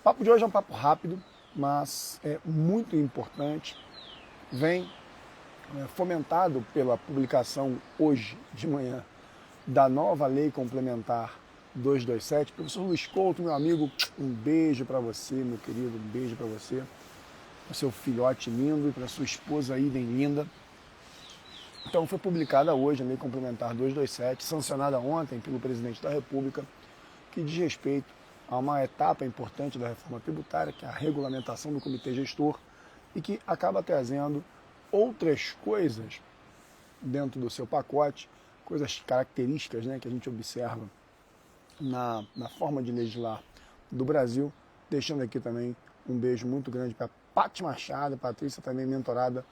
papo de hoje é um papo rápido, mas é muito importante. Vem fomentado pela publicação hoje de manhã da nova Lei Complementar 227. Professor Luiz Couto, meu amigo, um beijo para você, meu querido, um beijo para você, para o seu filhote lindo e para sua esposa Iden linda. Então foi publicada hoje a Lei Complementar 227, sancionada ontem pelo presidente da República, que diz respeito a uma etapa importante da reforma tributária, que é a regulamentação do comitê gestor, e que acaba trazendo outras coisas dentro do seu pacote, coisas características, né, que a gente observa na forma de legislar do Brasil, deixando aqui também um beijo muito grande para Paty Machado, Patrícia também mentorada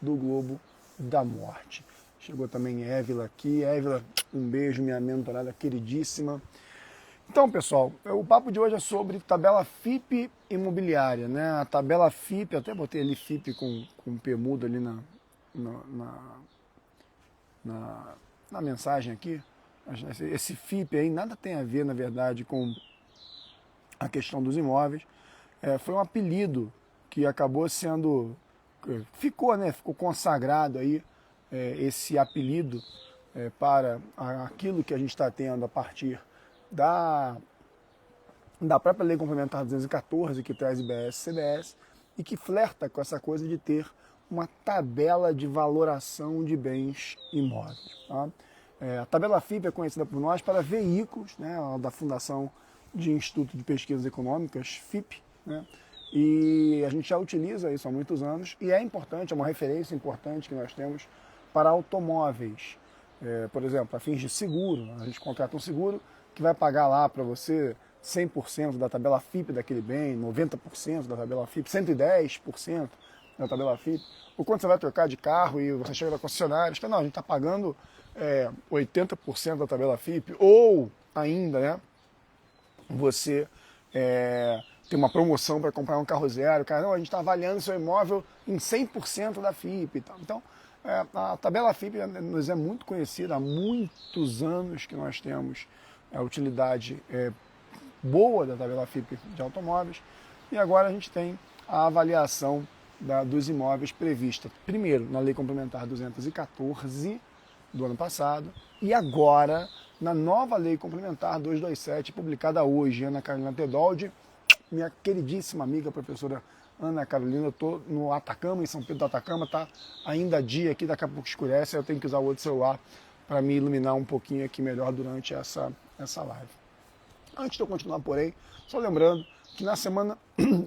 do Globo da Morte. Chegou também Évila aqui. Évila, um beijo, minha mentorada queridíssima. Então, pessoal, o papo de hoje é sobre tabela FIP imobiliária, né? A tabela FIP, até botei ali FIP com P mudo ali na mensagem aqui. Esse FIP aí nada tem a ver, na verdade, com a questão dos imóveis. Foi um apelido que acabou sendo... Ficou consagrado aí esse apelido para aquilo que a gente está tendo a partir da própria Lei Complementar 214, que traz IBS e CBS, e que flerta com essa coisa de ter uma tabela de valoração de bens imóveis. Tá? A tabela FIP é conhecida por nós para veículos, né, da Fundação de Instituto de Pesquisas Econômicas, FIP, né, e a gente já utiliza isso há muitos anos, e é importante, é uma referência importante que nós temos para automóveis. Por exemplo, a fins de seguro, a gente contrata um seguro que vai pagar lá para você 100% da tabela FIP daquele bem, 90% da tabela FIP, 110% da tabela FIP. Ou quando você vai trocar de carro e você chega na concessionária, você fala, não, a gente está pagando 80% da tabela FIP, ou ainda, né, você tem uma promoção para comprar um carro zero, cara, não, a gente está avaliando seu imóvel em 100% da FIP e tal. Então, a tabela FIP nos é muito conhecida, há muitos anos que nós temos a utilidade boa da tabela FIP de automóveis, e agora a gente tem a avaliação dos imóveis prevista, primeiro, na Lei Complementar 214 do ano passado, e agora na nova Lei Complementar 227, publicada hoje. Ana Carolina Tedoldi, minha queridíssima amiga, professora Ana Carolina, eu estou no Atacama, em São Pedro do Atacama, tá ainda dia aqui, daqui a pouco escurece, eu tenho que usar o outro celular para me iluminar um pouquinho aqui melhor durante essa live. Antes de eu continuar, porém, só lembrando que na semana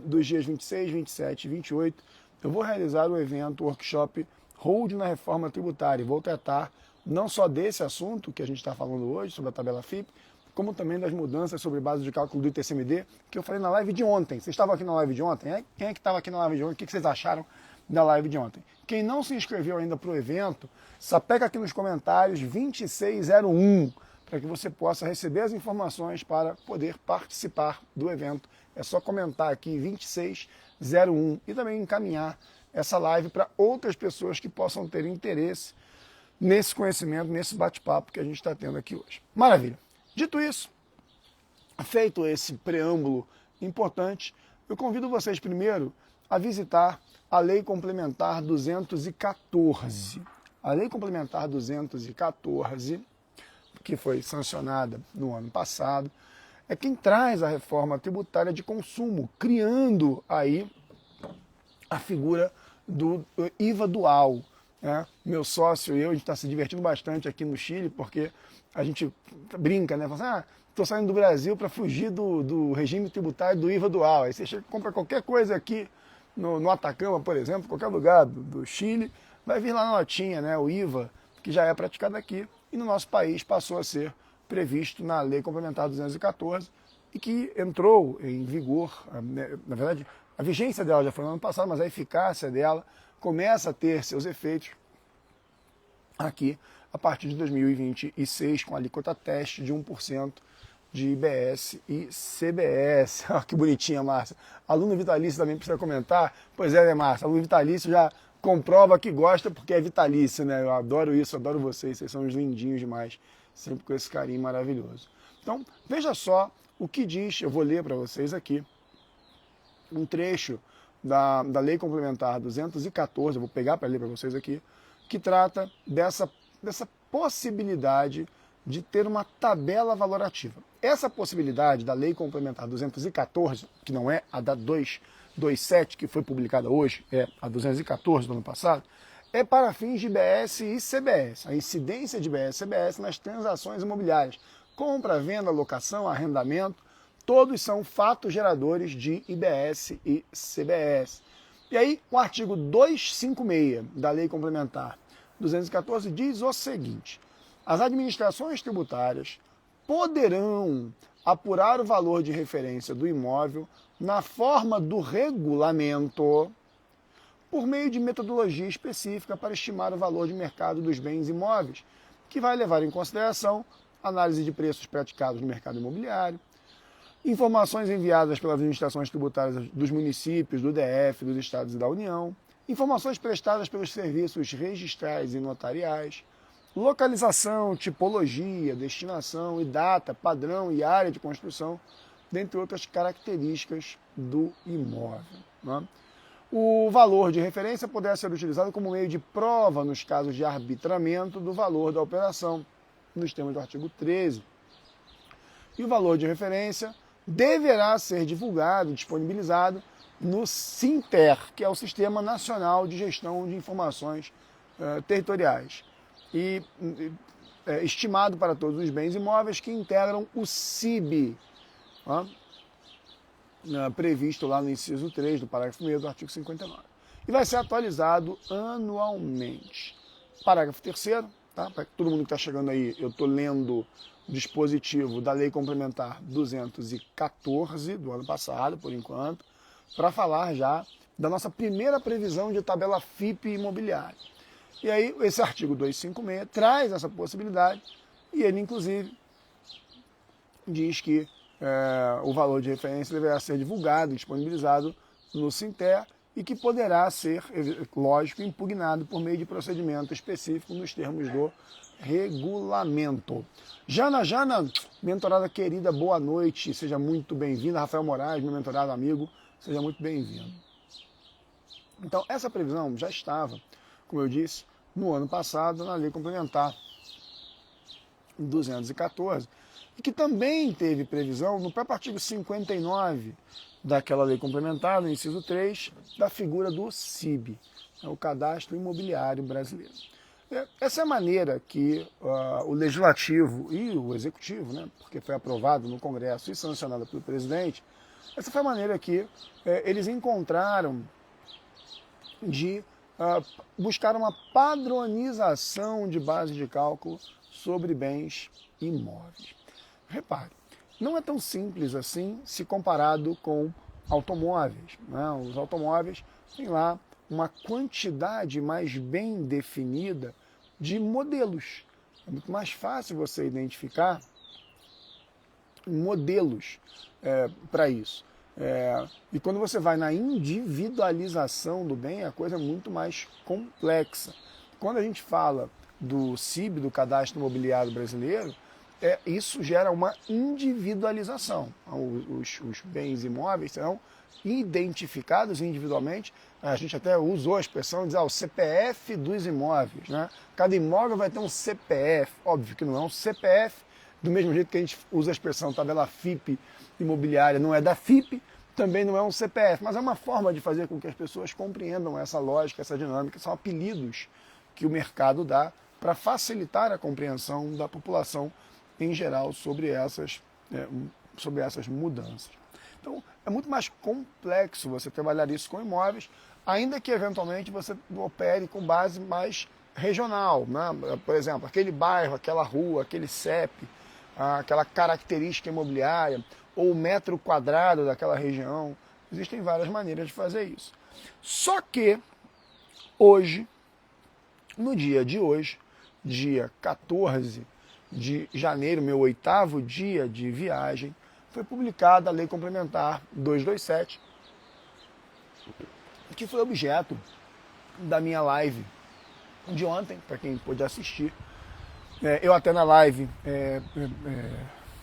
dos dias 26, 27 e 28, eu vou realizar o evento, o workshop Hold na Reforma Tributária, e vou tratar não só desse assunto que a gente está falando hoje, sobre a tabela FIP, como também das mudanças sobre base de cálculo do ITCMD, que eu falei na live de ontem. Vocês estavam aqui na live de ontem? Quem é que estava aqui na live de ontem? O que vocês acharam da live de ontem? Quem não se inscreveu ainda para o evento, sapeca aqui nos comentários 2601, para que você possa receber as informações para poder participar do evento. É só comentar aqui 2601 e também encaminhar essa live para outras pessoas que possam ter interesse nesse conhecimento, nesse bate-papo que a gente está tendo aqui hoje. Maravilha! Dito isso, feito esse preâmbulo importante, eu convido vocês primeiro a visitar a Lei Complementar 214. A Lei Complementar 214, que foi sancionada no ano passado, é quem traz a reforma tributária de consumo, criando aí a figura do IVA dual. Meu sócio e eu, a gente está se divertindo bastante aqui no Chile, porque a gente brinca, né? Fala assim, estou saindo do Brasil para fugir do regime tributário do IVA dual. Aí você chega e compra qualquer coisa aqui no Atacama, por exemplo, qualquer lugar do Chile, vai vir lá na notinha, né? O IVA, que já é praticado aqui, e no nosso país passou a ser previsto na Lei Complementar 214, e que entrou em vigor, na verdade, a vigência dela já foi no ano passado, mas a eficácia dela começa a ter seus efeitos aqui a partir de 2026, com a alíquota teste de 1% de IBS e CBS. Olha que bonitinha, Márcia. Aluno vitalício também precisa comentar? Pois é, né, Márcia? Aluno vitalício já comprova que gosta porque é vitalício, né? Eu adoro isso, adoro vocês são uns lindinhos demais, sempre com esse carinho maravilhoso. Então, veja só o que diz, eu vou ler para vocês aqui, um trecho da Lei Complementar 214, eu vou pegar para ler para vocês aqui, que trata dessa possibilidade de ter uma tabela valorativa. Essa possibilidade da Lei Complementar 214, que não é a da 227, que foi publicada hoje, é a 214 do ano passado, é para fins de IBS e CBS, a incidência de IBS e CBS nas transações imobiliárias, compra, venda, locação, arrendamento, todos são fatos geradores de IBS e CBS. E aí, o artigo 256 da Lei Complementar 214 diz o seguinte: as administrações tributárias poderão apurar o valor de referência do imóvel na forma do regulamento por meio de metodologia específica para estimar o valor de mercado dos bens imóveis, que vai levar em consideração análise de preços praticados no mercado imobiliário, informações enviadas pelas administrações tributárias dos municípios, do DF, dos estados e da União, informações prestadas pelos serviços registrais e notariais, localização, tipologia, destinação e data, padrão e área de construção, dentre outras características do imóvel, né? O valor de referência poderá ser utilizado como meio de prova nos casos de arbitramento do valor da operação, nos termos do artigo 13. E o valor de referência deverá ser divulgado, disponibilizado no SINTER, que é o Sistema Nacional de Gestão de Informações Territoriais, e estimado para todos os bens imóveis que integram o CIB, previsto lá no inciso 3 do parágrafo 1º do artigo 59. E vai ser atualizado anualmente. Parágrafo 3º, tá? Para todo mundo que está chegando aí, eu estou lendo o dispositivo da Lei Complementar 214 do ano passado, por enquanto, para falar já da nossa primeira previsão de tabela FIP imobiliária. E aí, esse artigo 256 traz essa possibilidade e ele, inclusive, diz que o valor de referência deverá ser divulgado e disponibilizado no SINTER e que poderá ser, lógico, impugnado por meio de procedimento específico nos termos do regulamento. Jana, mentorada querida, boa noite, seja muito bem-vinda. Rafael Moraes, meu mentorado amigo, seja muito bem-vindo. Então, essa previsão já estava, como eu disse, no ano passado, na Lei Complementar 214, e que também teve previsão no próprio artigo 59 daquela lei complementar, no inciso 3, da figura do CIB, o Cadastro Imobiliário Brasileiro. Essa é a maneira que o Legislativo e o Executivo, né, porque foi aprovado no Congresso e sancionado pelo presidente, essa foi a maneira que eles encontraram de buscar uma padronização de base de cálculo sobre bens imóveis. Repare, não é tão simples assim se comparado com automóveis, né? Os automóveis têm lá uma quantidade mais bem definida de modelos. É muito mais fácil você identificar modelos para isso. E quando você vai na individualização do bem, a coisa é muito mais complexa. Quando a gente fala do CIB, do Cadastro Imobiliário Brasileiro, isso gera uma individualização. Os bens imóveis serão identificados individualmente. A gente até usou a expressão de dizer o CPF dos imóveis, né? Cada imóvel vai ter um CPF. Óbvio que não é um CPF, do mesmo jeito que a gente usa a expressão tabela FIP imobiliária, não é da FIP, também não é um CPF, mas é uma forma de fazer com que as pessoas compreendam essa lógica, essa dinâmica. São apelidos que o mercado dá para facilitar a compreensão da população em geral sobre essas mudanças. Então, é muito mais complexo você trabalhar isso com imóveis, ainda que eventualmente você opere com base mais regional, né? Por exemplo, aquele bairro, aquela rua, aquele CEP, aquela característica imobiliária, ou o metro quadrado daquela região. Existem várias maneiras de fazer isso. Só que, hoje, no dia de hoje, dia 14 de janeiro, meu 8º dia de viagem, foi publicada a Lei Complementar 227, que foi objeto da minha live de ontem, para quem pôde assistir. Eu até na live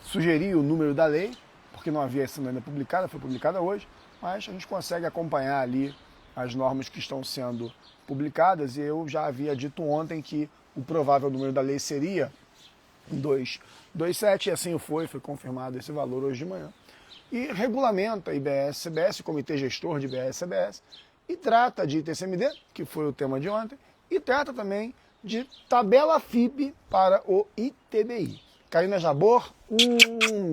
sugeri o número da lei, porque não havia sido ainda publicada, foi publicada hoje, mas a gente consegue acompanhar ali as normas que estão sendo publicadas, e eu já havia dito ontem que o provável número da lei seria 227, e assim foi confirmado esse valor hoje de manhã. E regulamenta a IBS-CBS, o Comitê Gestor de IBS-CBS, e trata de ITCMD, que foi o tema de ontem, e trata também de tabela FIP para o ITBI. Karina Jabor,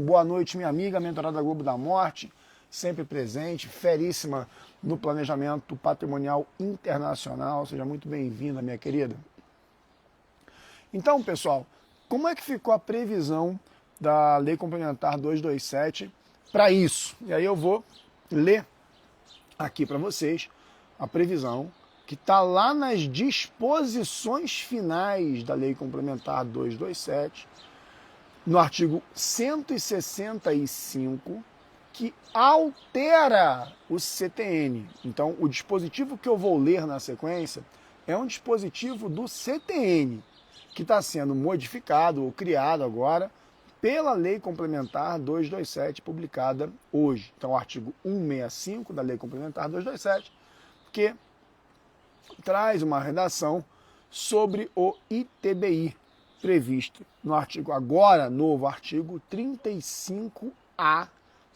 boa noite, minha amiga, mentorada Globo da Morte, sempre presente, feríssima no planejamento patrimonial internacional. Seja muito bem-vinda, minha querida. Então, pessoal, como é que ficou a previsão da Lei Complementar 227 para isso? E aí eu vou ler aqui para vocês a previsão que está lá nas disposições finais da Lei Complementar 227, no artigo 165, que altera o CTN. Então, o dispositivo que eu vou ler na sequência é um dispositivo do CTN, que está sendo modificado ou criado agora pela Lei Complementar 227, publicada hoje. Então, o artigo 165 da Lei Complementar 227, que traz uma redação sobre o ITBI, previsto no artigo, agora novo artigo 35A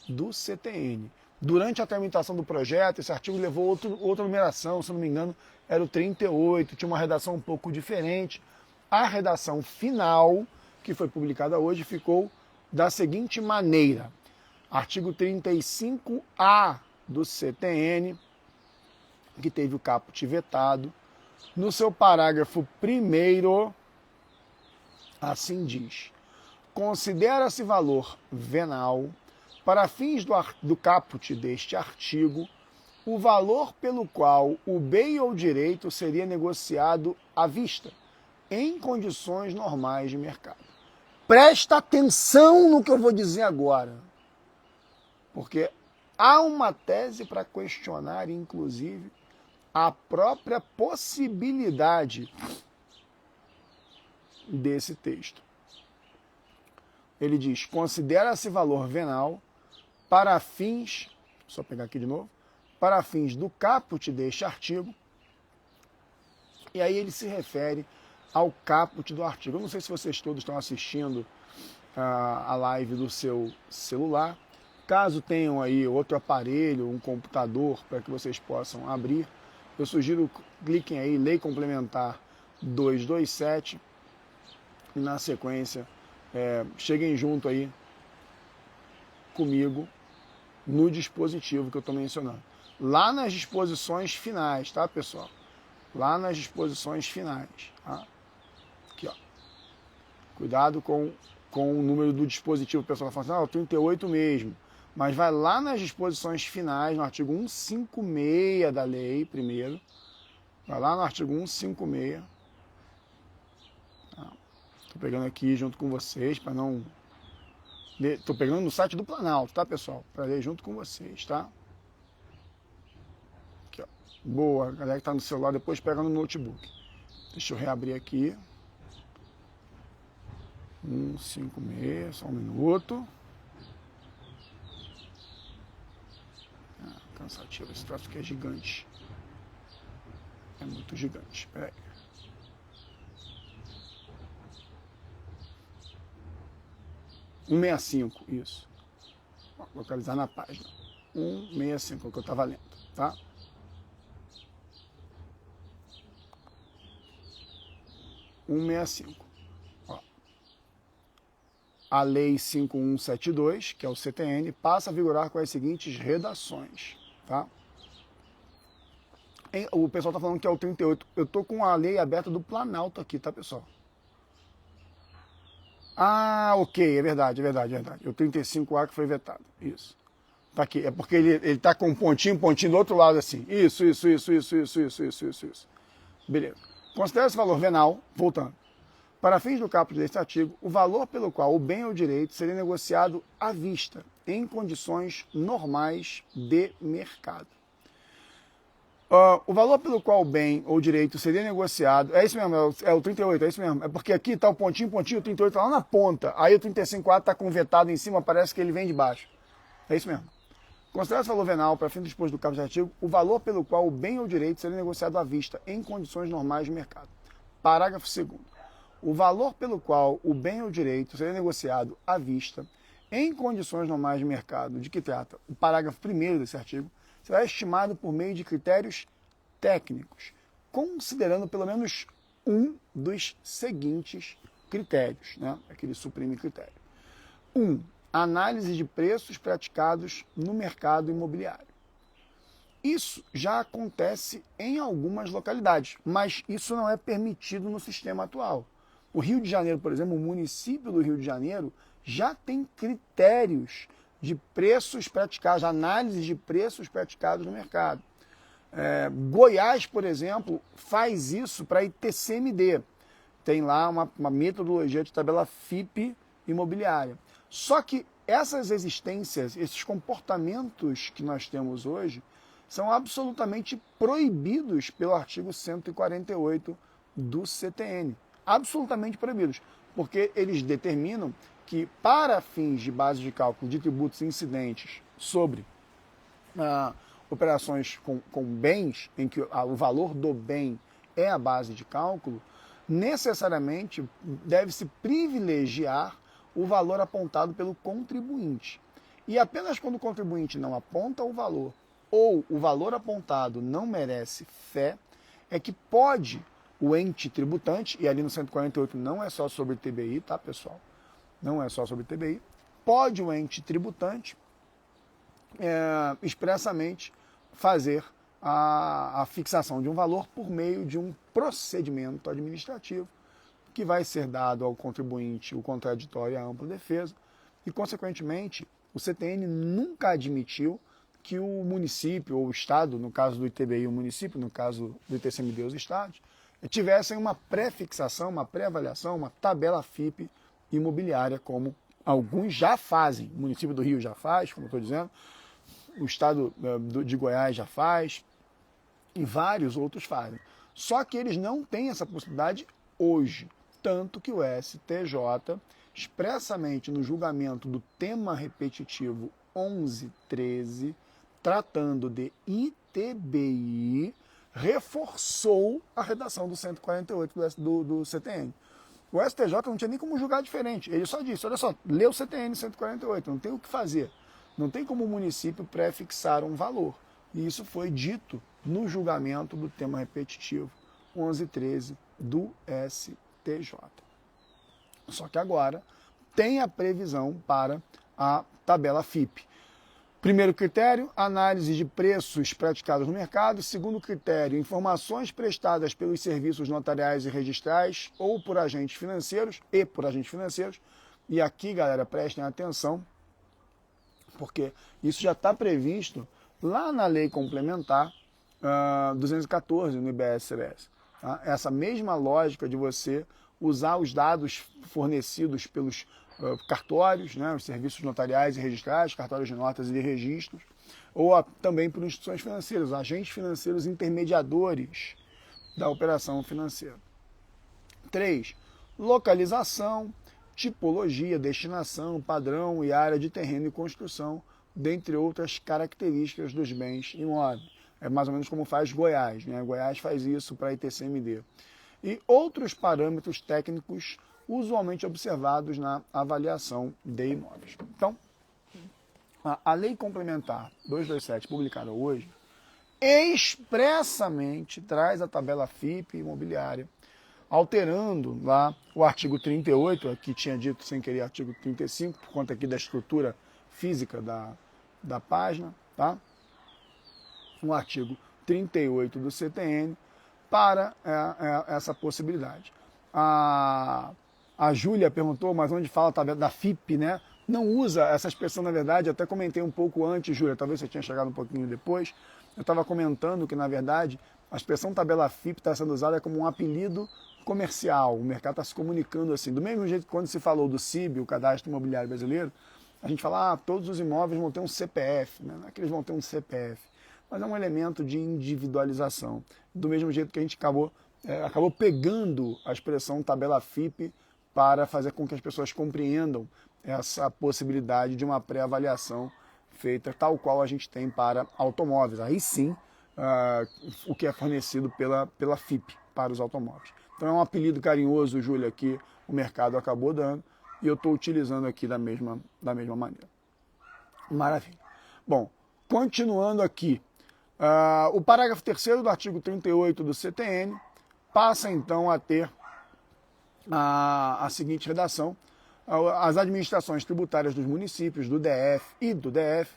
do CTN. Durante a tramitação do projeto, esse artigo levou outra numeração, se não me engano, era o 38, tinha uma redação um pouco diferente. A redação final, que foi publicada hoje, ficou da seguinte maneira: artigo 35A do CTN, que teve o caput vetado, no seu parágrafo 1º, assim diz: considera-se valor venal, para fins do caput deste artigo, o valor pelo qual o bem ou direito seria negociado à vista, em condições normais de mercado. Presta atenção no que eu vou dizer agora, porque há uma tese para questionar, inclusive, a própria possibilidade desse texto. Ele diz: considera-se valor venal para fins, só pegar aqui de novo, para fins do caput deste artigo, e aí ele se refere ao caput do artigo. Eu não sei se vocês todos estão assistindo a live do seu celular. Caso tenham aí outro aparelho, um computador, para que vocês possam abrir, eu sugiro cliquem aí, Lei Complementar 227, e na sequência cheguem junto aí comigo no dispositivo que eu estou mencionando. Lá nas disposições finais, tá, pessoal? Lá nas disposições finais, tá? Aqui, ó. Cuidado com o número do dispositivo. O pessoal fala assim, o 38 mesmo. Mas vai lá nas disposições finais, no artigo 156 da lei, primeiro. Vai lá no artigo 156. Estou pegando aqui junto com vocês, para não... Estou pegando no site do Planalto, tá, pessoal? Para ler junto com vocês, tá? Aqui, ó. Boa, a galera que está no celular, depois pega no notebook. Deixa eu reabrir aqui. 156, só um minuto. Cansativo, esse troço aqui é gigante. É muito gigante, peraí. Isso. Vou localizar na página. 165, é o que eu estava lendo, tá? Ó. A Lei 5172, que é o CTN, passa a vigorar com as seguintes redações, tá? O pessoal está falando que é o 38. Eu estou com a lei aberta do Planalto aqui, tá, pessoal? Ah, ok, é verdade. O 35A que foi vetado, isso. Tá aqui, é porque ele tá com um pontinho do outro lado assim. Isso. Beleza. Considera-se valor venal, voltando. Para fins do caput deste artigo, o valor pelo qual o bem ou direito seria negociado à vista, em condições normais de mercado. O valor pelo qual o bem ou direito seria negociado, é isso mesmo, é o 38, é isso mesmo. É porque aqui está o pontinho, o 38 está lá na ponta. Aí o 35A está com vetado em cima, parece que ele vem de baixo. É isso mesmo. Considera-se valor venal, para fim do disposto do caput deste artigo, o valor pelo qual o bem ou direito será negociado à vista, em condições normais de mercado. Parágrafo 2º. O valor pelo qual o bem ou direito será negociado à vista, em condições normais de mercado, de que trata o parágrafo 1º desse artigo, será estimado por meio de critérios técnicos, considerando pelo menos um dos seguintes critérios, né? Aquele suprime critério. 1. Análise de preços praticados no mercado imobiliário. Isso já acontece em algumas localidades, mas isso não é permitido no sistema atual. O Rio de Janeiro, por exemplo, o município do Rio de Janeiro já tem critérios de preços praticados, análises de preços praticados no mercado. Goiás, por exemplo, faz isso para ITCMD. Tem lá uma metodologia de tabela FIP imobiliária. Só que essas existências, esses comportamentos que nós temos hoje, são absolutamente proibidos pelo artigo 148 do CTN. Absolutamente proibidos, porque eles determinam que, para fins de base de cálculo de tributos incidentes sobre operações com bens, em que o valor do bem é a base de cálculo, necessariamente deve-se privilegiar o valor apontado pelo contribuinte. E apenas quando o contribuinte não aponta o valor ou o valor apontado não merece fé, é que pode o ente tributante, e ali no 148 não é só sobre TBI, tá, pessoal? Não é só sobre TBI. Pode o ente tributante expressamente fazer a fixação de um valor por meio de um procedimento administrativo que vai ser dado ao contribuinte o contraditório e a ampla defesa e, consequentemente, o CTN nunca admitiu que o município ou o Estado, no caso do ITBI o município, no caso do ITCMD os estados, tivessem uma pré-fixação, uma pré-avaliação, uma tabela FIP imobiliária, como alguns já fazem. O município do Rio já faz, como eu estou dizendo, o estado de Goiás já faz, e vários outros fazem. Só que eles não têm essa possibilidade hoje, tanto que o STJ, expressamente no julgamento do tema repetitivo 1113, tratando de ITBI, reforçou a redação do 148 do CTN. O STJ não tinha nem como julgar diferente. Ele só disse, olha só, lê o CTN 148, não tem o que fazer. Não tem como o município pré-fixar um valor. E isso foi dito no julgamento do tema repetitivo 1113 do STJ. Só que agora tem a previsão para a tabela FIP. Primeiro critério, análise de preços praticados no mercado. Segundo critério, informações prestadas pelos serviços notariais e registrais ou por agentes financeiros E aqui, galera, prestem atenção, porque isso já está previsto lá na lei complementar 214 no IBS-CBS. Tá? Essa mesma lógica de você usar os dados fornecidos pelos cartórios, né, os serviços notariais e registrais, cartórios de notas e de registros, ou também por instituições financeiras, agentes financeiros intermediadores da operação financeira. 3. Localização, tipologia, destinação, padrão e área de terreno e construção, dentre outras características dos bens imóveis. É mais ou menos como faz Goiás, né? Goiás faz isso para a ITCMD. E outros parâmetros técnicos usualmente observados na avaliação de imóveis. Então, a Lei Complementar 227, publicada hoje, expressamente traz a tabela FIP imobiliária, alterando lá o artigo 38, que tinha dito sem querer artigo 35, por conta aqui da estrutura física da página, tá? O artigo 38 do CTN, para essa possibilidade. A Júlia perguntou, mas onde fala a tabela da FIP, né? Não usa essa expressão, na verdade, até comentei um pouco antes, Júlia, talvez você tenha chegado um pouquinho depois. Eu estava comentando que, na verdade, a expressão tabela FIP está sendo usada como um apelido comercial. O mercado está se comunicando assim. Do mesmo jeito que quando se falou do CIB, o Cadastro Imobiliário Brasileiro, a gente fala, todos os imóveis vão ter um CPF, né? Não é que eles vão ter um CPF, mas é um elemento de individualização. Do mesmo jeito que a gente acabou pegando a expressão tabela FIP para fazer com que as pessoas compreendam essa possibilidade de uma pré-avaliação feita tal qual a gente tem para automóveis. Aí sim, o que é fornecido pela FIP para os automóveis. Então é um apelido carinhoso, Júlia, que o mercado acabou dando e eu estou utilizando aqui da mesma maneira. Maravilha. Bom, continuando aqui, o parágrafo 3º do artigo 38 do CTN passa então a ter a seguinte redação: as administrações tributárias dos municípios, do DF e do DF,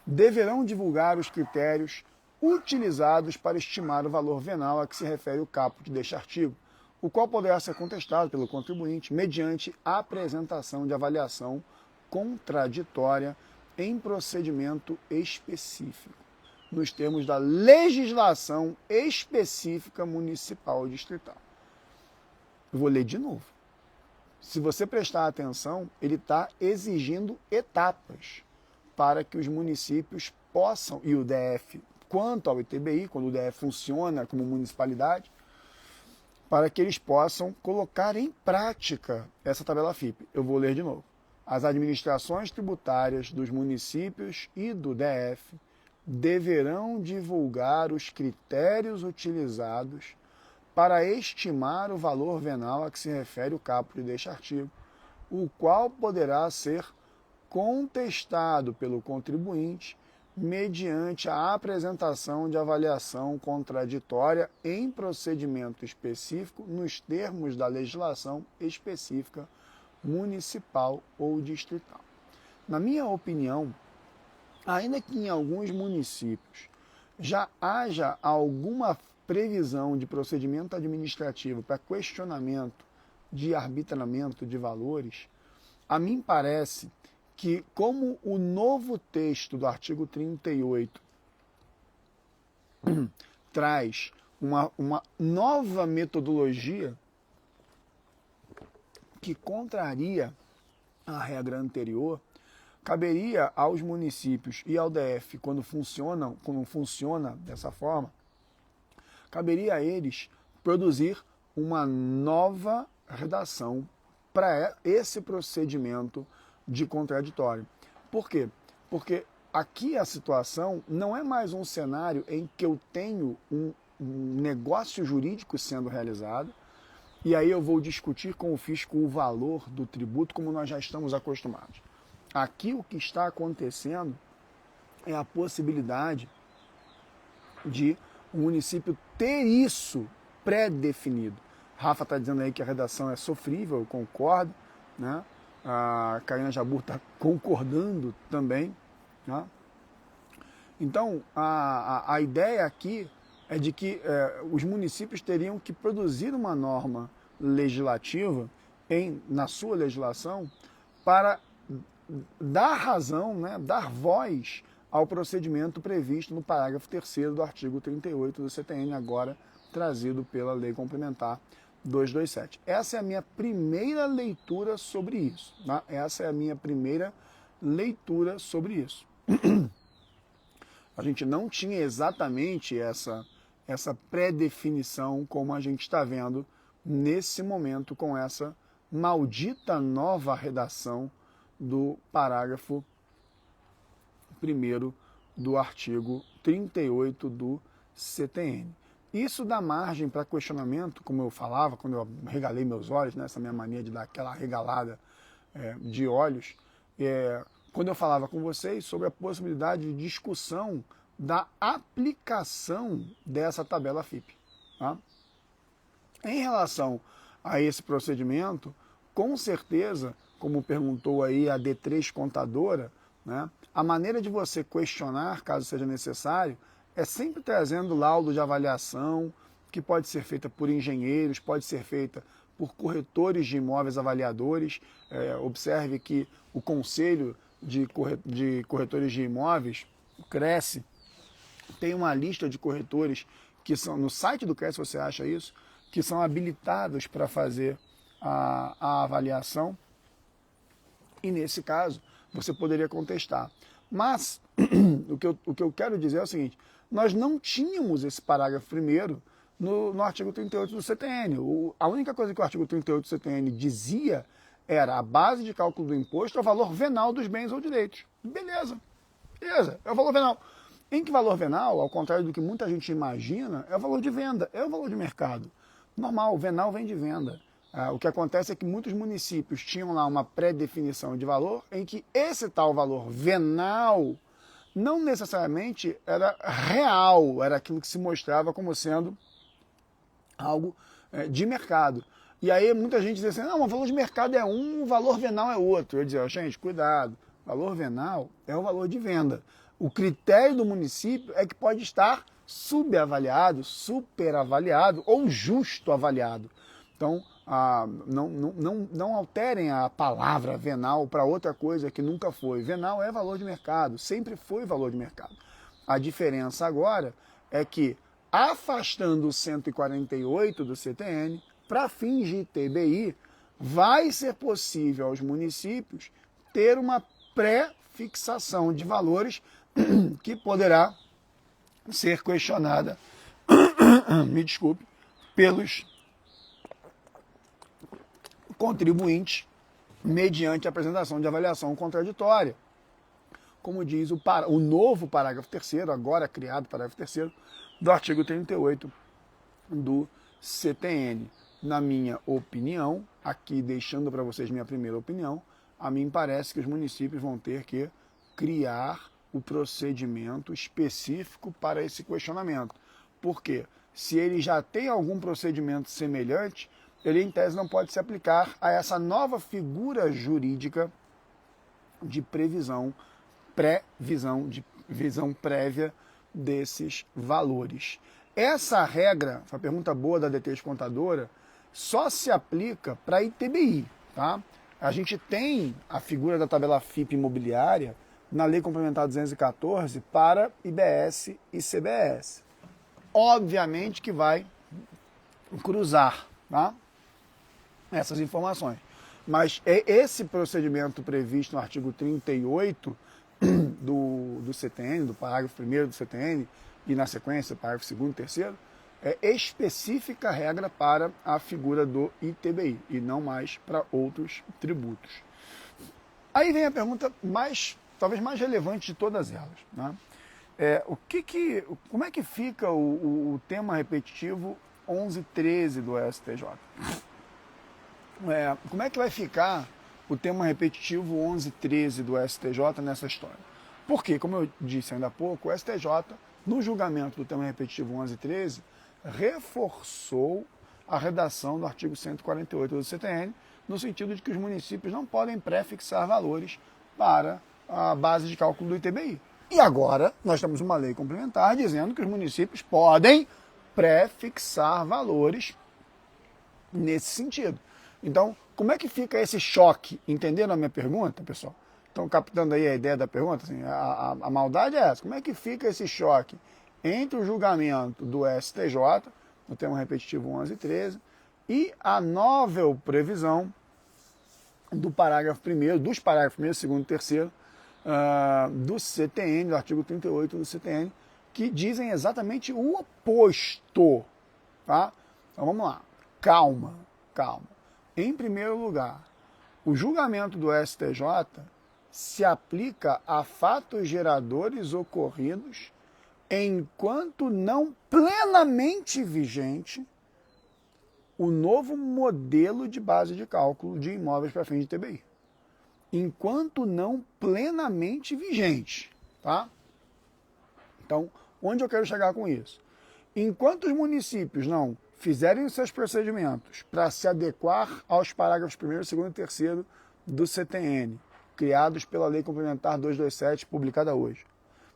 deverão divulgar os critérios utilizados para estimar o valor venal a que se refere o caput deste artigo, o qual poderá ser contestado pelo contribuinte mediante a apresentação de avaliação contraditória em procedimento específico, nos termos da legislação específica municipal e distrital. Eu vou ler de novo. Se você prestar atenção, ele está exigindo etapas para que os municípios possam, e o DF, quanto ao ITBI, quando o DF funciona como municipalidade, para que eles possam colocar em prática essa tabela FIP. Eu vou ler de novo. As administrações tributárias dos municípios e do DF deverão divulgar os critérios utilizados para estimar o valor venal a que se refere o caput deste artigo, o qual poderá ser contestado pelo contribuinte mediante a apresentação de avaliação contraditória em procedimento específico nos termos da legislação específica municipal ou distrital. Na minha opinião, ainda que em alguns municípios já haja alguma previsão de procedimento administrativo para questionamento de arbitramento de valores, a mim parece que, como o novo texto do artigo 38 traz uma nova metodologia que contraria a regra anterior, caberia aos municípios e ao DF, quando funciona dessa forma, caberia a eles produzir uma nova redação para esse procedimento de contraditório. Por quê? Porque aqui a situação não é mais um cenário em que eu tenho um negócio jurídico sendo realizado e aí eu vou discutir com o fisco o valor do tributo como nós já estamos acostumados. Aqui o que está acontecendo é a possibilidade de o município ter isso pré-definido. Rafa está dizendo aí que a redação é sofrível, eu concordo, né? A Karina Jabur está concordando também, né? Então, a ideia aqui é de que os municípios teriam que produzir uma norma legislativa na sua legislação para dar razão, né, dar voz ao procedimento previsto no parágrafo 3º do artigo 38 do CTN, agora trazido pela Lei Complementar 227. Essa é a minha primeira leitura sobre isso. Tá? Essa é a minha primeira leitura sobre isso. A gente não tinha exatamente essa pré-definição como a gente está vendo nesse momento com essa maldita nova redação do parágrafo 1º do artigo 38 do CTN. Isso dá margem para questionamento, como eu falava, quando eu regalei meus olhos, né, essa minha mania de dar aquela regalada de olhos, quando eu falava com vocês sobre a possibilidade de discussão da aplicação dessa tabela FIP. Tá? Em relação a esse procedimento, com certeza, como perguntou aí a D3 Contadora, né, a maneira de você questionar, caso seja necessário, é sempre trazendo laudo de avaliação, que pode ser feita por engenheiros, pode ser feita por corretores de imóveis avaliadores. Observe que o Conselho de Corretores de Imóveis, o CRECE, tem uma lista de corretores que são, no site do CRECE você acha isso, que são habilitados para fazer a avaliação. E nesse caso, você poderia contestar. Mas o que eu quero dizer é o seguinte: nós não tínhamos esse parágrafo 1º no artigo 38 do CTN. A única coisa que o artigo 38 do CTN dizia era a base de cálculo do imposto ao valor venal dos bens ou direitos. Beleza. Beleza, é o valor venal. Em que valor venal, ao contrário do que muita gente imagina, é o valor de venda, é o valor de mercado. Normal, o venal vem de venda. O que acontece é que muitos municípios tinham lá uma pré-definição de valor em que esse tal valor venal não necessariamente era real, era aquilo que se mostrava como sendo algo de mercado. E aí muita gente diz assim, não, o valor de mercado é um, o valor venal é outro. Eu dizia, gente, cuidado, valor venal é o valor de venda. O critério do município é que pode estar subavaliado, superavaliado ou justo avaliado. Então, não alterem a palavra venal para outra coisa que nunca foi. Venal é valor de mercado, sempre foi valor de mercado. A diferença agora é que, afastando o 148 do CTN, para fins de ITBI, vai ser possível aos municípios ter uma pré-fixação de valores que poderá ser questionada, me desculpe, pelos contribuintes mediante a apresentação de avaliação contraditória. Como diz o novo parágrafo 3º, agora criado parágrafo 3º, do artigo 38 do CTN. Na minha opinião, aqui deixando para vocês minha primeira opinião, a mim parece que os municípios vão ter que criar o procedimento específico para esse questionamento. Por quê? Se ele já tem algum procedimento semelhante, ele em tese não pode se aplicar a essa nova figura jurídica de previsão, de visão prévia desses valores. Essa regra, uma pergunta boa da DT Contadora, só se aplica para ITBI, tá? A gente tem a figura da tabela FIP imobiliária na Lei Complementar 214 para IBS e CBS. Obviamente que vai cruzar, tá? Essas informações. Mas é esse procedimento previsto no artigo 38 do CTN, do parágrafo 1º do CTN, e na sequência, parágrafo 2º e 3º, é específica regra para a figura do ITBI e não mais para outros tributos. Aí vem a pergunta talvez mais relevante de todas elas, né? Como é que fica o tema repetitivo 1113 do STJ? Como é que vai ficar o tema repetitivo 1113 do STJ nessa história? Porque, como eu disse ainda há pouco, o STJ, no julgamento do tema repetitivo 1113, reforçou a redação do artigo 148 do CTN, no sentido de que os municípios não podem pré-fixar valores para a base de cálculo do ITBI. E agora nós temos uma lei complementar dizendo que os municípios podem pré-fixar valores nesse sentido. Então, como é que fica esse choque? Entenderam a minha pergunta, pessoal? Estão captando aí a ideia da pergunta? Assim, a maldade é essa. Como é que fica esse choque entre o julgamento do STJ, no tema repetitivo 1113, e a novel previsão do parágrafo 1º, dos parágrafos 1º, 2º e 3º do CTN, do artigo 38 do CTN, que dizem exatamente o oposto. Tá? Então vamos lá. Calma. Em primeiro lugar, o julgamento do STJ se aplica a fatos geradores ocorridos enquanto não plenamente vigente o novo modelo de base de cálculo de imóveis para fins de TBI. Enquanto não plenamente vigente, tá? Então, onde eu quero chegar com isso? Enquanto os municípios não fizerem os seus procedimentos para se adequar aos parágrafos 1º, 2º e 3º do CTN, criados pela Lei Complementar 227, publicada hoje,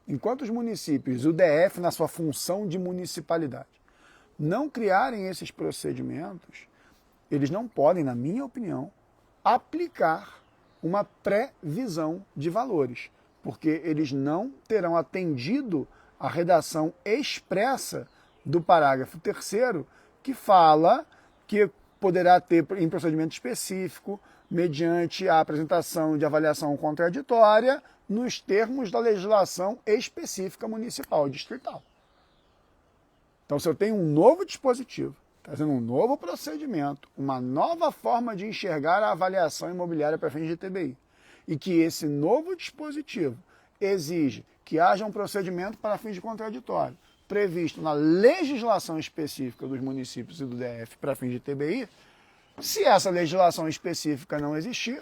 enquanto os municípios, o DF na sua função de municipalidade, não criarem esses procedimentos, eles não podem, na minha opinião, aplicar uma previsão de valores, porque eles não terão atendido a redação expressa do parágrafo 3º, que fala que poderá ter em procedimento específico, mediante a apresentação de avaliação contraditória, nos termos da legislação específica municipal e distrital. Então, se eu tenho um novo dispositivo, trazendo um novo procedimento, uma nova forma de enxergar a avaliação imobiliária para fins de TBI, e que esse novo dispositivo exige que haja um procedimento para fins de contraditório previsto na legislação específica dos municípios e do DF para fins de TBI, se essa legislação específica não existir,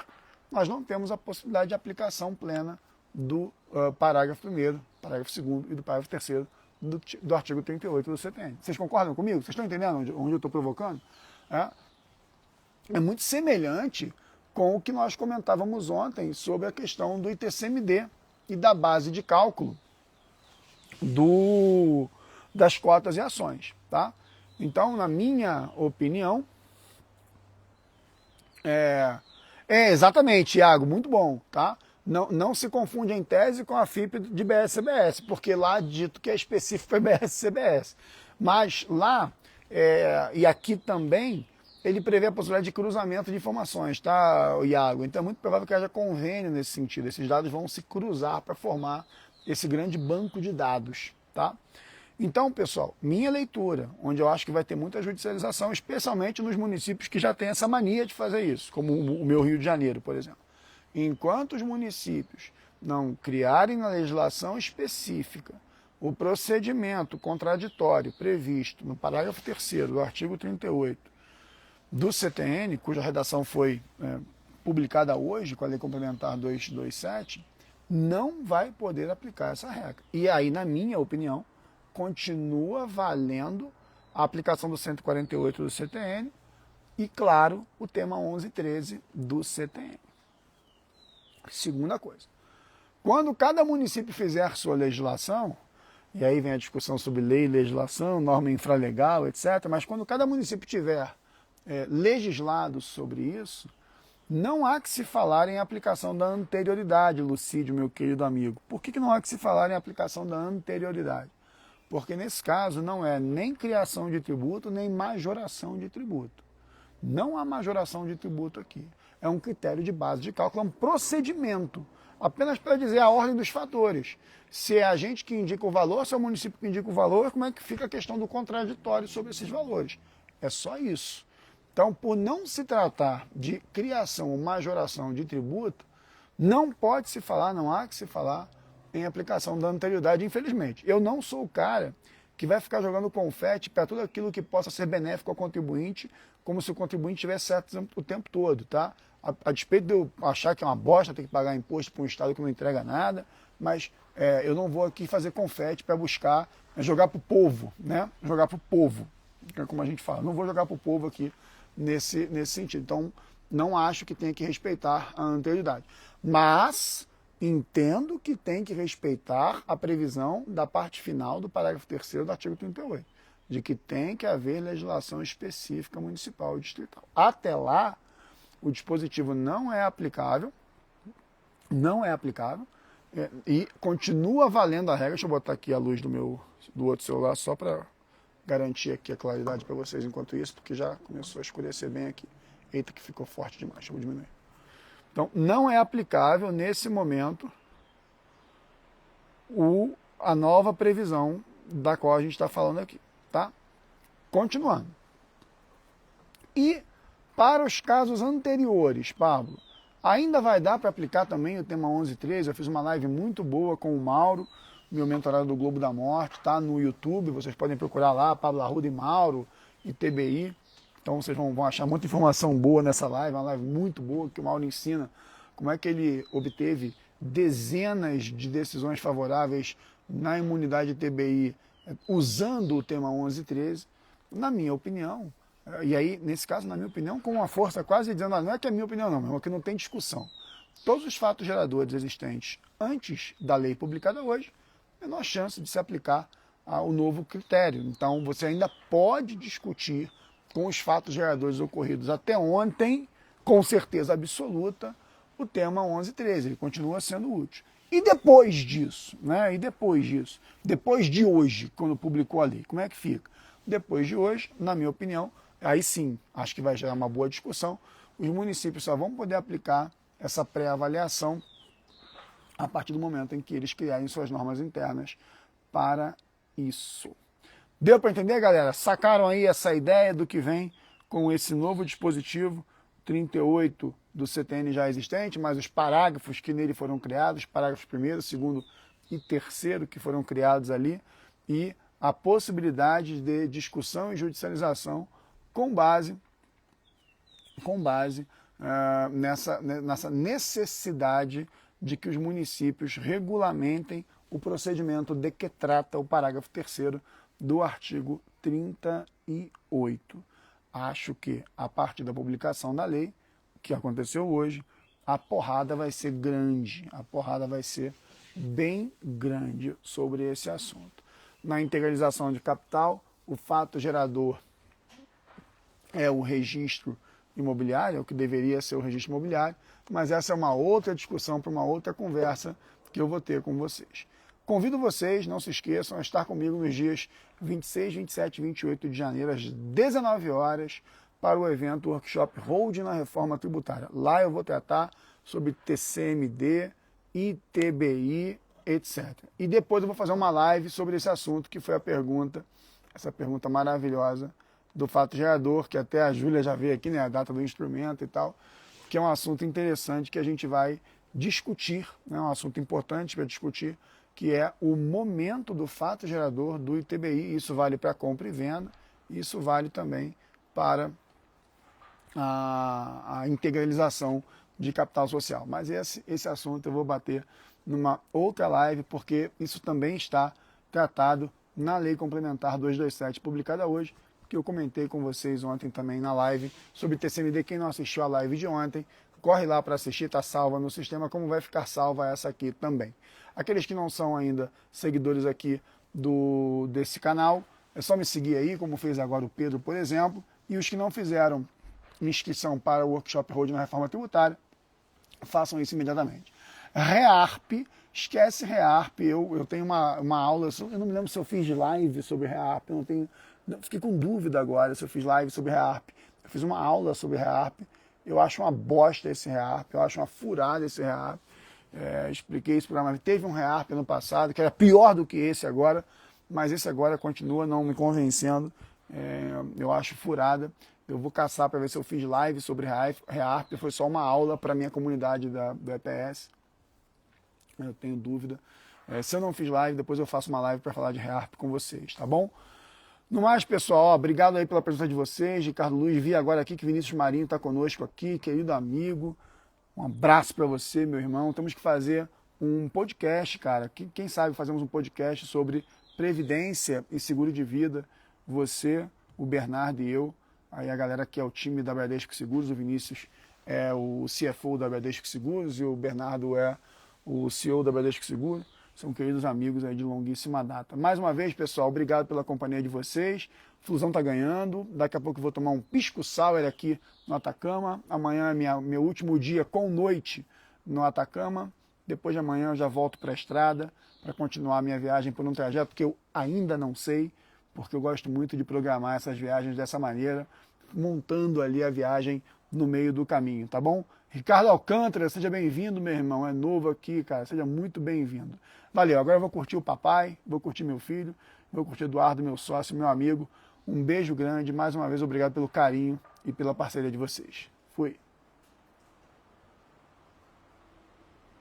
nós não temos a possibilidade de aplicação plena do parágrafo 1º, parágrafo 2º e do parágrafo 3º do artigo 38 do CTN. Vocês concordam comigo? Vocês estão entendendo onde eu estou provocando? É muito semelhante com o que nós comentávamos ontem sobre a questão do ITCMD e da base de cálculo das cotas e ações. Tá? Então, na minha opinião, exatamente, Iago, muito bom. Tá? Não se confunde em tese com a FIP de BS-CBS, porque lá dito que é específico para BS-CBS. Mas lá, e aqui também, ele prevê a possibilidade de cruzamento de informações, tá, Iago? Então é muito provável que haja convênio nesse sentido. Esses dados vão se cruzar para formar esse grande banco de dados, tá? Então, pessoal, minha leitura, onde eu acho que vai ter muita judicialização, especialmente nos municípios que já têm essa mania de fazer isso, como o meu Rio de Janeiro, por exemplo. Enquanto os municípios não criarem na legislação específica o procedimento contraditório previsto no parágrafo 3º do artigo 38 do CTN, cuja redação foi publicada hoje com a Lei Complementar 227, não vai poder aplicar essa regra. E aí, na minha opinião, continua valendo a aplicação do 148 do CTN e, claro, o tema 1113 do CTN. Segunda coisa, quando cada município fizer sua legislação, e aí vem a discussão sobre lei, legislação, norma infralegal, etc., mas quando cada município tiver legislado sobre isso, não há que se falar em aplicação da anterioridade, Lucídio, meu querido amigo. Por que não há que se falar em aplicação da anterioridade? Porque nesse caso não é nem criação de tributo, nem majoração de tributo. Não há majoração de tributo aqui. É um critério de base de cálculo, é um procedimento, apenas para dizer a ordem dos fatores. Se é a gente que indica o valor, se é o município que indica o valor, como é que fica a questão do contraditório sobre esses valores? É só isso. Então, por não se tratar de criação ou majoração de tributo, não pode se falar, não há que se falar em aplicação da anterioridade, infelizmente. Eu não sou o cara que vai ficar jogando confete para tudo aquilo que possa ser benéfico ao contribuinte, como se o contribuinte tivesse certo o tempo todo, tá? A despeito de eu achar que é uma bosta ter que pagar imposto para um Estado que não entrega nada, mas eu não vou aqui fazer confete para buscar jogar para o povo, né? Jogar para o povo, que é como a gente fala. Não vou jogar para o povo aqui nesse sentido. Então, não acho que tenha que respeitar a anterioridade. Mas entendo que tem que respeitar a previsão da parte final do parágrafo 3º do artigo 38, de que tem que haver legislação específica municipal e distrital. Até lá, o dispositivo não é aplicável, e continua valendo a regra. Deixa eu botar aqui a luz do outro celular só para garantir aqui a claridade para vocês enquanto isso, porque já começou a escurecer bem aqui. Eita, que ficou forte demais, deixa eu diminuir. Então, não é aplicável nesse momento a nova previsão da qual a gente está falando aqui, tá? Continuando. E para os casos anteriores, Pablo, ainda vai dar para aplicar também o tema 11.13. Eu fiz uma live muito boa com o Mauro, meu mentorado do Globo da Morte, tá no YouTube, vocês podem procurar lá, Pablo Arruda e Mauro, e TBI. Então vocês vão achar muita informação boa nessa live, uma live muito boa, que o Mauro ensina como é que ele obteve dezenas de decisões favoráveis na imunidade TBI usando o tema 11.13. Na minha opinião, e aí, nesse caso, na minha opinião, com uma força quase dizendo, não é que é minha opinião não, é que não tem discussão. Todos os fatos geradores existentes antes da lei publicada hoje, menor chance de se aplicar ao novo critério. Então, você ainda pode discutir com os fatos geradores ocorridos até ontem, com certeza absoluta, o tema 11.13. Ele continua sendo útil. E depois disso, né? Depois de hoje, quando publicou a lei, como é que fica? Depois de hoje, na minha opinião, aí sim, acho que vai gerar uma boa discussão. Os municípios só vão poder aplicar essa pré-avaliação a partir do momento em que eles criarem suas normas internas para isso. Deu para entender, galera? Sacaram aí essa ideia do que vem com esse novo dispositivo 38 do CTN já existente, mas os parágrafos que nele foram criados, parágrafos 1º, 2º e 3º que foram criados ali, e a possibilidade de discussão e judicialização com base nessa necessidade de que os municípios regulamentem o procedimento de que trata o parágrafo 3º do artigo 38. Acho que, a partir da publicação da lei, que aconteceu hoje, a porrada vai ser grande, a porrada vai ser bem grande sobre esse assunto. Na integralização de capital, o fato gerador é o registro imobiliário, é o que deveria ser o registro imobiliário, mas essa é uma outra discussão para uma outra conversa que eu vou ter com vocês. Convido vocês, não se esqueçam, a estar comigo nos dias 26, 27 e 28 de janeiro, às 19 horas, para o evento Workshop Holding na Reforma Tributária. Lá eu vou tratar sobre TCMD, ITBI, etc. E depois eu vou fazer uma live sobre esse assunto, que foi essa pergunta maravilhosa do fato gerador, que até a Júlia já veio aqui, né, a data do instrumento e tal, que é um assunto interessante que a gente vai discutir, né, um assunto importante para discutir, que é o momento do fato gerador do ITBI. Isso vale para compra e venda, isso vale também para a integralização de capital social. Mas esse assunto eu vou bater numa outra live, porque isso também está tratado na Lei Complementar 227, publicada hoje, que eu comentei com vocês ontem também na live sobre TCMD. Quem não assistiu a live de ontem, corre lá para assistir, está salva no sistema, como vai ficar salva essa aqui também. Aqueles que não são ainda seguidores aqui desse canal, é só me seguir aí, como fez agora o Pedro, por exemplo, e os que não fizeram inscrição para o Workshop Holding na Reforma Tributária, façam isso imediatamente. REARP, esquece REARP, eu tenho uma aula, eu não me lembro se eu fiz live sobre REARP, fiquei com dúvida agora se eu fiz live sobre REARP. Eu fiz uma aula sobre REARP, eu acho uma bosta esse REARP, eu acho uma furada esse REARP. Expliquei isso para uma. Teve um REARP ano passado, que era pior do que esse agora, mas esse agora continua não me convencendo. Eu acho furada. Eu vou caçar para ver se eu fiz live sobre REARP, foi só uma aula para a minha comunidade do EPS. Eu tenho dúvida. Se eu não fiz live, depois eu faço uma live para falar de REARP com vocês, tá bom? No mais, pessoal, obrigado aí pela presença de vocês. Ricardo Luiz, vi agora aqui que Vinícius Marinho está conosco aqui, querido amigo. Um abraço para você, meu irmão. Temos que fazer um podcast, cara. Quem sabe fazemos um podcast sobre previdência e seguro de vida. Você, o Bernardo e eu. Aí a galera que é o time da Bradesco Seguros, o Vinícius é o CFO da Bradesco Seguros e o Bernardo é o CEO da Bradesco Seguros. São queridos amigos aí de longuíssima data. Mais uma vez, pessoal, obrigado pela companhia de vocês. Flusão tá ganhando. Daqui a pouco eu vou tomar um pisco sour aqui no Atacama. Amanhã é meu último dia com noite no Atacama. Depois de amanhã eu já volto para a estrada para continuar a minha viagem por um trajeto que eu ainda não sei, porque eu gosto muito de programar essas viagens dessa maneira, montando ali a viagem no meio do caminho, tá bom? Ricardo Alcântara, seja bem-vindo, meu irmão. É novo aqui, cara. Seja muito bem-vindo. Valeu. Agora eu vou curtir o papai, vou curtir meu filho, vou curtir o Eduardo, meu sócio, meu amigo. Um beijo grande. Mais uma vez, obrigado pelo carinho e pela parceria de vocês. Fui.